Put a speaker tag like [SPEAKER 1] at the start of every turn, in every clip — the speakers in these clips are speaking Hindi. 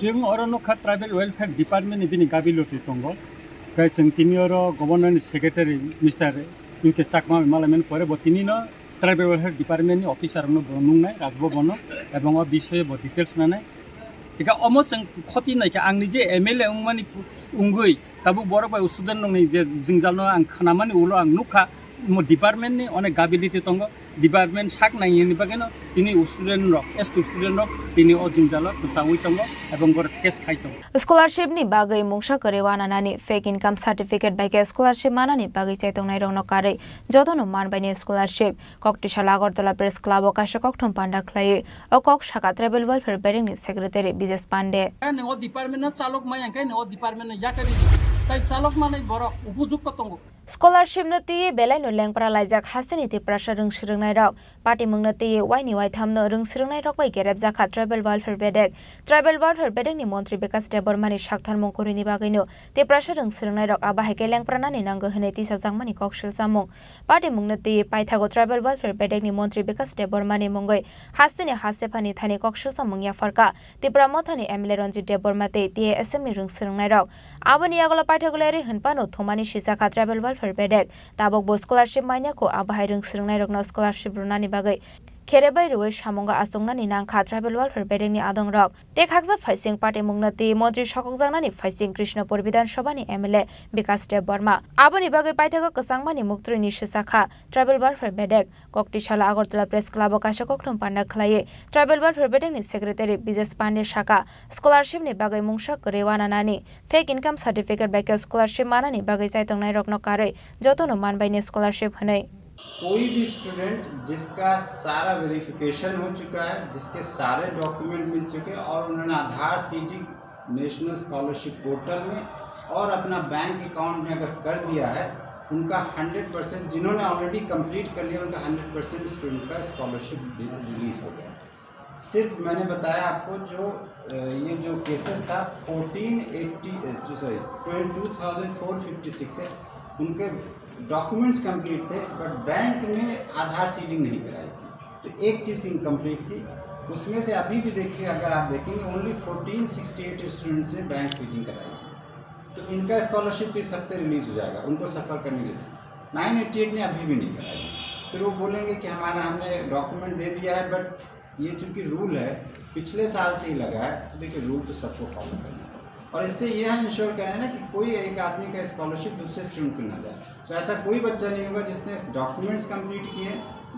[SPEAKER 1] जों अरनखा ट्राइबेल वेलफेयर डिपार्टमेंट बिनि गाबिलति दंगो गाय जों तिनिरो गवर्नर सेक्रेटारि मिस्टर इउके चाकमा मालामेन परे बतिनिनो ट्राइबेल वेलफेयर डिपार्टमेंट ऑफिसर नो बुंनाय राजबो बनो एवं अ विषय ब डिटेल्स नानै एका अमो जों खति नाय आं निजे एमएलए उंमानि उंगै ताबु बरक बाय स्टुडेन्ट नंनि जे जों जानो आं खानामानि उलो आं नुखा डिपार्टमेंट नि अनेक गाबिलिति दंगो डिपार्टमेंट साक नायनि बागैनो तिनि स्टुडेन्ट रक एस टू स्टुडेन्ट रक तिनि अ जों जालो सावै दंगो एवं बर टेस्ट खाइ दंगो
[SPEAKER 2] स्कॉलरशिप नि बागै मुंसा करे वानानानि फेक इनकम सर्टिफिकेट बाइके स्कॉलरशिप मानानि बागै चैतंनाय रंनो कारै जतनो मानबायनि स्कॉलरशिप कक्टिशाला अगरतला प्रेस क्लब अकाश कक्थम पांडा खलाय अ कक शाखा ट्राइबल वेलफेयर बेरिंग नि secretary Bijesh Pandey
[SPEAKER 1] no department चालक माय अंकाय नो डिपार्टमेंट याकरि ताई चालक माने बर उपयुक्त दंगो
[SPEAKER 2] स्कॉलरशिप नति बेलाय नो लेंपरा लाइजाक हासिनि ति प्राशा रोंसिरोंनाय रक पार्टी मंगनति वाइनि वाइथामनो रोंसिरोंनाय रक बाय गेरेब जाखा ट्राइबल वेलफेयर बेडेक नि मंत्री बेकास देबरमानि शाक्थार मंकुरिनि बागैनो ते प्राशा रोंसिरोंनाय रक आबाहायके लेंपरानानि नांगो हनै ति साजांमानि कक्सिल सामं पार्टी मंगनति पाइथागो ट्राइबल वेलफेयर बेडेक नि मंत्री बेकास देबरमानि मंगै हास्तिनि हासेफानि थानि कक्सिल सामं या फरका तिप्रा मथानि एमएलए रंजित देबरमाते ति एसएमनि रोंसिरोंनाय रक आबनि आगला पाइथागोलारि हनपानो थमानि सिजाखा ट्राइबल वेलफेयर बेडेक ताबक बो स्कॉलरशिप माइनाखौ आबाहाय रोंसिरोंनाय रकनो स्कॉलरशिप रुनानि बागै खेरेबाय रुवे सामंगा आसंनानि नांखा ट्राइबल वेलफेयर बेडेकनि आदं रक ते खागजा फाइसिं पार्टी मुंगनति मंत्री सककजांनानि फाइसिं कृष्णपुर विधानसभानि एमएलए विकास देब बर्मा आबनि बागै पाइथागो कसांमानि मुक्त्रिनि सिसाखा ट्राइबल वेलफेयर बेडेक कक्टिशाला अगरतला प्रेस क्लब काशा कक्थम पांडा खलाये ट्राइबल वेलफेयर बेडेकनि सेक्रेटारि बिजेस पांडे शाखा स्कॉलरशिपनि बागै मुंसा करे वानानानि फेक इनकम सर्टिफिकेट बाइके स्कॉलरशिप मानानि बागै चाइतंनाय रकनो कारै जतनो मानबायनि स्कॉलरशिप हनै
[SPEAKER 3] कोई भी स्टूडेंट जिसका सारा वेरिफिकेशन हो चुका है, जिसके सारे डॉक्यूमेंट मिल चुके हैं और उन्होंने आधार सीडिंग नेशनल स्कॉलरशिप पोर्टल में और अपना बैंक अकाउंट में अगर कर दिया है, उनका 100% जिन्होंने ऑलरेडी कंप्लीट कर लिया उनका 100% स्टूडेंट का स्कॉलरशिप रिलीज हो गया। सिर्फ मैंने बताया आपको जो ये जो केसेस था 22,456 है, उनके डॉक्यूमेंट्स कंप्लीट थे बट बैंक में आधार सीडिंग नहीं कराई थी, तो एक चीज़ इनकम्प्लीट थी। उसमें से अभी भी देखिए, अगर आप देखेंगे ओनली 1468 स्टूडेंट्स ने बैंक सीडिंग कराई थी, तो इनका स्कॉलरशिप इस हफ्ते रिलीज़ हो जाएगा, उनको सफ़र करने के लिए। 988 ने अभी भी नहीं कराई, फिर वो बोलेंगे कि हमने डॉक्यूमेंट दे दिया है, बट ये चूँकि रूल है पिछले साल से ही लगा है, तो देखिए रूल तो सबको फॉलो करना है और इससे यह इंश्योर करें ना कि कोई एक आदमी का स्कॉलरशिप दूसरे स्टूडेंट को ना जाए। तो ऐसा कोई बच्चा नहीं होगा जिसने डॉक्यूमेंट्स कंप्लीट किए,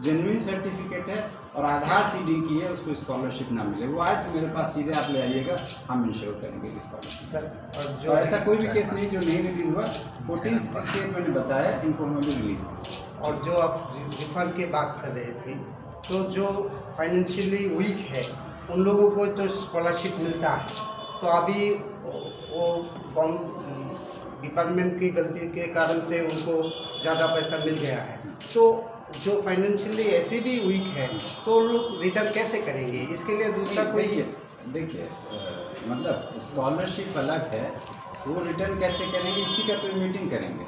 [SPEAKER 3] जेन्युइन सर्टिफिकेट है और आधार सीडिंग की है, उसको स्कॉलरशिप ना मिले। वो आए तो मेरे पास सीधे आप ले आइएगा, हम इंश्योर करेंगे स्कॉलरशिप सर। और ऐसा कोई भी केस नहीं जो नहीं रिलीज़ हुआ। 1468 मैंने बताया, इनको हम अभी रिलीज़ करें।
[SPEAKER 4] और जो आप रिफंड की बात कर रहे थे, तो जो फाइनेंशियली वीक है उन लोगों को तो स्कॉलरशिप मिलता है, तो अभी वो कम डिपार्टमेंट की गलती के कारण से उनको ज़्यादा पैसा मिल गया है, तो जो फाइनेंशियली ऐसे भी वीक है तो लोग रिटर्न कैसे करेंगे? इसके लिए दूसरा कोई
[SPEAKER 3] देखिए मतलब स्कॉलरशिप अलग है, वो रिटर्न कैसे करेंगे इसी का तो मीटिंग करेंगे,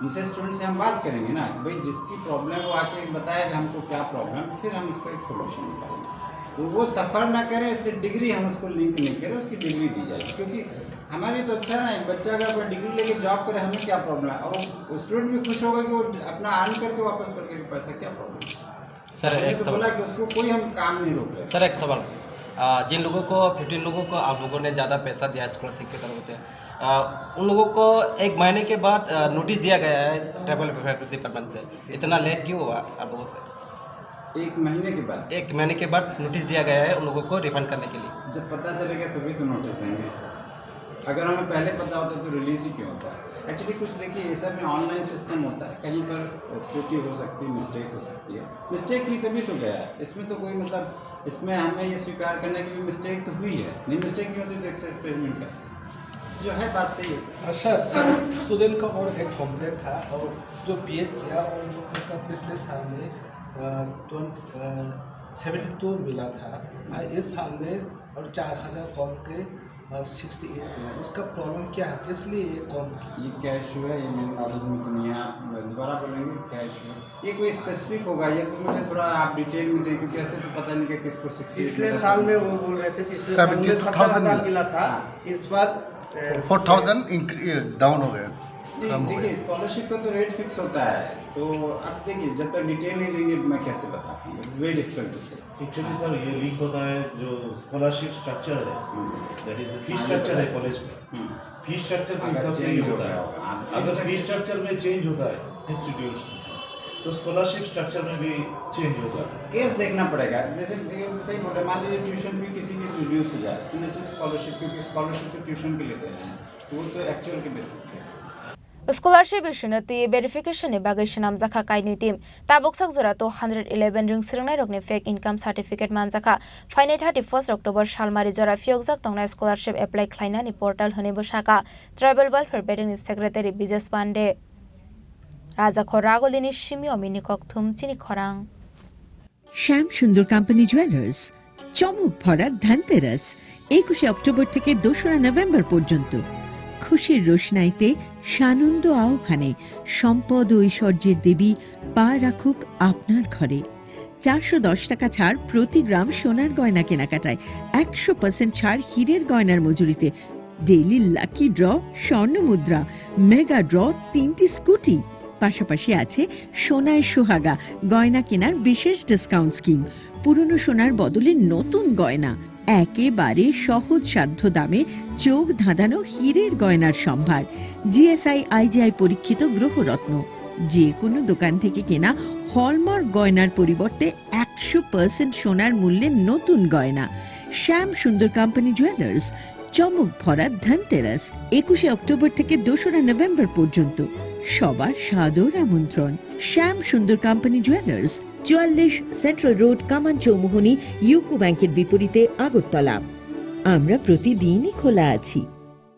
[SPEAKER 3] उनसे स्टूडेंट से हम बात करेंगे ना भाई, जिसकी प्रॉब्लम वो आके बताएगा हमको क्या प्रॉब्लम, फिर हम उसका एक सोल्यूशन निकालेंगे। तो वो सफ़र ना करें इसलिए डिग्री हम उसको लिंक नहीं करें, उसकी डिग्री दी जाएगी, क्योंकि हमारे तो अच्छा ना एक बच्चा अगर अपना डिग्री लेके जॉब करे हमें क्या प्रॉब्लम है, और वो स्टूडेंट भी खुश होगा कि वो अपना अर्न करके वापस करके पैसा, क्या प्रॉब्लम है।
[SPEAKER 5] सर एक
[SPEAKER 3] तो बोला कि उसको कोई हम काम नहीं रोक रहे।
[SPEAKER 5] सर एक सवाल, जिन लोगों को 15 लोगों को आप लोगों ने ज़्यादा पैसा दिया स्कॉलरशिप की तरफ से, उन लोगों को 1 महीने के बाद नोटिस दिया गया है ट्राइबल वेलफेयर डिपार्टमेंट से, इतना लेट क्यों हुआ आप लोगों से?
[SPEAKER 3] 1 महीने के बाद
[SPEAKER 5] 1 महीने के बाद नोटिस दिया गया है उन लोगों को रिफंड करने के लिए।
[SPEAKER 3] जब पता चलेगा तभी तो नोटिस देंगे, अगर हमें पहले पता होता तो रिलीज़ ही क्यों होता। एक्चुअली कुछ देखिए ये सब में ऑनलाइन सिस्टम होता है, कहीं पर त्रुटि हो सकती है, मिस्टेक हो सकती है, मिस्टेक हुई तभी तो गया है, इसमें तो कोई मतलब, इसमें हमें ये स्वीकार करना कि मिस्टेक तो हुई है, नहीं मिस्टेक नहीं होती तो एक्सेस पेमेंट कर सकते, जो है बात सही है।
[SPEAKER 6] अच्छा सर, स्टूडेंट का और एक कॉम्प्लेंट था, और जो बीएड किया और उनका पिछले साल में 72 मिला था, इस साल में और 4,000 कम के 68 हुआ। इसका प्रॉब्लम क्या है, किस लिए ये कम की?
[SPEAKER 3] ये क्या इशू है, ये मेरे नॉलेज में तो नहीं है। आप दोबारा बोलेंगे क्या इशू है? ये कोई स्पेसिफिक होगा, ये तो मुझे थोड़ा आप डिटेल में दें, क्योंकि ऐसे तो पता नहीं कि किसको 60
[SPEAKER 4] पिछले साल में वो बोल रहे थे पिछले साल में
[SPEAKER 7] 72,000
[SPEAKER 4] मिला था, इस बार
[SPEAKER 7] 4,000 डाउन हो गया, कम हो
[SPEAKER 3] देखिए
[SPEAKER 7] गया।
[SPEAKER 3] स्कॉलरशिप का तो रेट फिक्स होता है, तो अब देखिए जब तक डिटेल नहीं देंगे मैं कैसे बता पाऊँ, इट्स वेरी डिफिकल्ट टू से।
[SPEAKER 8] एक्चुअली सर ये लिंक होता है जो स्कॉलरशिप स्ट्रक्चर है, दैट इज फी स्ट्रक्चर है कॉलेज का, फी स्ट्रक्चर के हिसाब से ये होता है। अगर फी स्ट्रक्चर में चेंज होता है इंस्टीट्यूशन तो स्कॉलरशिप स्ट्रक्चर में भी चेंज होगा।
[SPEAKER 3] केस देखना पड़ेगा, जैसे ये सही बोले, मान लीजिए ट्यूशन फी किसी की रिड्यूस हो जाए तो नेचुरल स्कॉलरशिप, क्योंकि स्कॉलरशिप तो ट्यूशन के लेते हैं, तो वो तो एक्चुअल के बेसिस पे।
[SPEAKER 2] स्कॉलरशिप इशूनो ती वेरिफिकेशन ने बागै शनामजाखा काइनि टीम ताबुकसाक जरा तो 111 रिंग सिरंगनाय रकनि फेक इनकाम सर्टिफिकेट मानजाखा फाइने 31 अक्टोबर सालमारि जरा फियकजाक तंगनाय स्कॉलरशिप एप्लाई खालायनानि पोर्टल होनेबो शाखा ट्राइबल वेलफेयर बेडिंग सेक्रेटारि बिजेस पांडे राजा खरागलिनि सिमिओ मिनिকক थुमचिनि खरां
[SPEAKER 9] শ্যাম সুন্দর কোম্পানি জুয়েলার্স চমক ভরা ধনতেরাস 21 অক্টোবর থেকে 2রা নভেম্বর পর্যন্ত খুশির রোশনাইতে সানন্দ আহ্বানে সম্পদ ও ঐশ্বর্যের দেবী পা রাখুক আপনার ঘরে। 410 টাকা ছাড় প্রতি গ্রাম সোনার গয়না কেনাকাটায়, 100% ছাড় হীরের গয়নার মজুরিতে, ডেইলি লাকি ড্র স্বর্ণ মুদ্রা, মেগা ড্র 3টি স্কুটি, পাশাপাশি আছে সোনায় সোহাগা গয়না কেনার বিশেষ ডিসকাউন্ট স্কিম, পুরনো সোনার বদলে নতুন গয়না, একেবারে সহজ সাধ্য দামে চোখ ধাঁধানো হীরের গয়নার সম্ভার, জিএসআই আইজিআই পরীক্ষিত গ্রহরত্ন, যে কোনো দোকান থেকে কেনা হলমার্ক গয়নার পরিবর্তে 100% সোনার মূল্যে নতুন গয়না। শ্যাম সুন্দর কোম্পানি জুয়েলার্স, চমক ভরা ধনতেরাস 21 অক্টোবর থেকে 2রা নভেম্বর পর্যন্ত। সবার সাদর আমন্ত্রণ। শ্যাম Sundar company jewellers, 44 central road, কামান চৌমুহনী, ইউকো ব্যাংকের বিপরীতে, আগরতলা। আমরা প্রতিদিনই খোলা আছি।